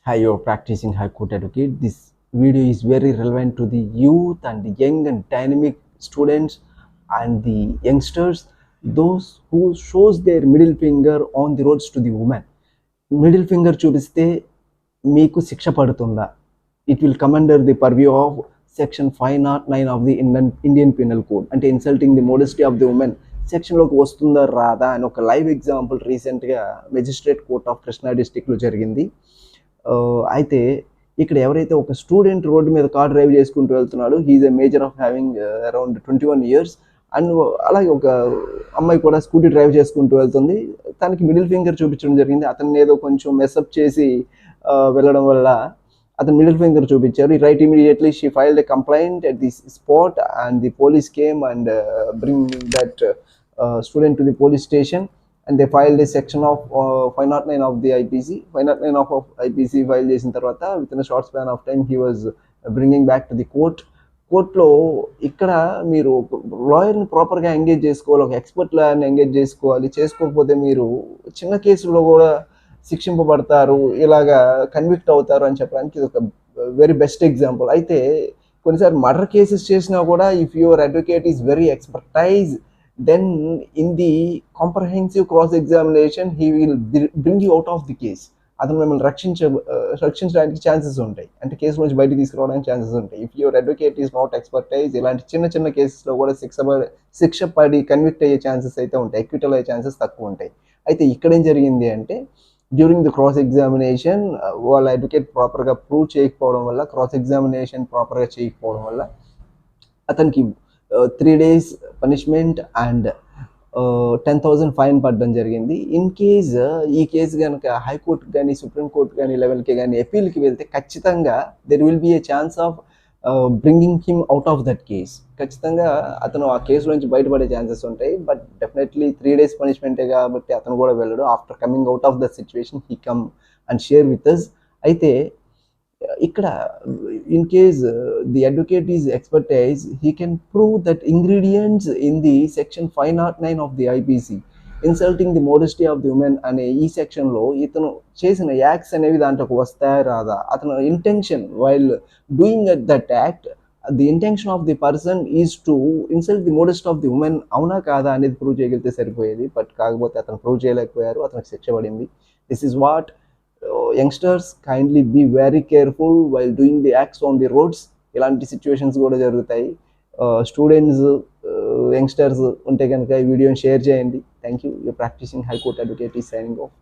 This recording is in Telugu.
Hi, you're practicing High Court Advocate. This video is very relevant to the youth and the young and dynamic students and the youngsters, those who shows their middle finger on the roads to the woman. Middle finger చూపిస్తే మీకు శిక్ష పడుతుందా? It will come under the purview of section 509 of the Indian Penal Code. అంటే insulting the modesty of the women సెక్షన్లోకి వస్తుందా రాదా అని ఒక లైవ్ ఎగ్జాంపుల్ రీసెంట్గా మెజిస్ట్రేట్ కోర్ట్ ఆఫ్ కృష్ణా డిస్టిక్లో జరిగింది. అయితే ఇక్కడ ఎవరైతే ఒక స్టూడెంట్ రోడ్డు మీద కార్ డ్రైవ్ చేసుకుంటూ వెళ్తున్నాడు, he is a major of having around 21 years. And అలాగే ఒక అమ్మాయి కూడా స్కూటీ డ్రైవ్ చేసుకుంటూ వెళ్తుంది, తనకి మిడిల్ ఫింగర్ చూపించడం జరిగింది. అతన్ని ఏదో కొంచెం మెస్అప్ చేసి వెళ్ళడం వల్ల అతను మిడిల్ ఫింగర్ చూపించారు. Right immediately she filed a complaint at the spot and the police came and bring that student to the police station. And they filed a section of 509 of the IPC. 509 of IPC file చేసిన తర్వాత within a short span of time he was bringing back to the court. కోర్టులో ఇక్కడ మీరు లాయర్ని ప్రాపర్గా ఎంగేజ్ చేసుకోవాలి, ఒక ఎక్స్పర్ట్ లాయర్ని ఎంగేజ్ చేసుకోవాలి. చేసుకోకపోతే మీరు చిన్న కేసులో కూడా శిక్షింపబడతారు, ఇలాగా కన్విక్ట్ అవుతారు అని చెప్పడానికి ఇది ఒక వెరీ బెస్ట్ ఎగ్జాంపుల్. అయితే కొన్నిసార్లు మర్డర్ కేసెస్ చేసినా కూడా if your advocate is very expertise, then in the comprehensive cross examination he will bring you out of the case. అతను మిమ్మల్ని రక్షించడానికి ఛాన్సెస్ ఉంటాయి, అంటే కేసు నుంచి బయటకు తీసుకురావడానికి ఛాన్సెస్ ఉంటాయి. If your advocate is not expertise, ఇలాంటి చిన్న చిన్న కేసెస్లో కూడా శిక్ష పడి కన్విక్ట్ అయ్యే ఛాన్సెస్ అయితే ఉంటాయి, ఎక్విటల్ అయ్యే ఛాన్సెస్ తక్కువ ఉంటాయి. అయితే ఇక్కడ ఏం జరిగింది అంటే డ్యూరింగ్ ది క్రాస్ ఎగ్జామినేషన్ వాళ్ళ అడ్వకేట్ ప్రాపర్గా ప్రూవ్ చేయకపోవడం వల్ల, క్రాస్ ఎగ్జామినేషన్ ప్రాపర్గా చేయకపోవడం వల్ల అతనికి 3 days పనిష్మెంట్ అండ్ 10,000 ఫైన్ పడడం జరిగింది. ఇన్ కేస్ ఈ కేసు కనుక హైకోర్టు కానీ సుప్రీంకోర్టు కానీ లెవెల్కి కానీ అపీల్కి వెళ్తే ఖచ్చితంగా there will be a chance of bringing him out of that case. ఖచ్చితంగా అతను ఆ కేసు నుంచి బయటపడే ఛాన్సెస్ ఉంటాయి. బట్ డెఫినెట్లీ 3 days పనిష్మెంటే కాబట్టి అతను కూడా వెళ్ళడు. After coming out of the situation he come and share with us. అయితే ఇక్కడ in case the advocate is expertise, he can prove that ingredients in the section 509 of the IPC, insulting the modesty of the woman అనే ఈ సెక్షన్లో ఇతను చేసిన యాక్ట్స్ అనేవి దాంట్లోకి వస్తాయా రాదా, అతను intention while doing that act, the intention of the person is to insult the modest of the women అవునా కాదా అనేది ప్రూవ్ చేయగలిగితే సరిపోయేది. బట్ కాకపోతే అతను ప్రూవ్ చేయలేకపోయారు, అతనికి శిక్ష పడింది. This is what youngsters kindly be very careful while doing the acts on the roads. ఇలాంటి సిచ్యువేషన్స్ కూడా జరుగుతాయి. స్టూడెంట్స్ యంగ్స్టర్స్ ఉంటే కనుక ఈ వీడియోని షేర్ చేయండి. Thank you. Your practising high court advocate is signing of.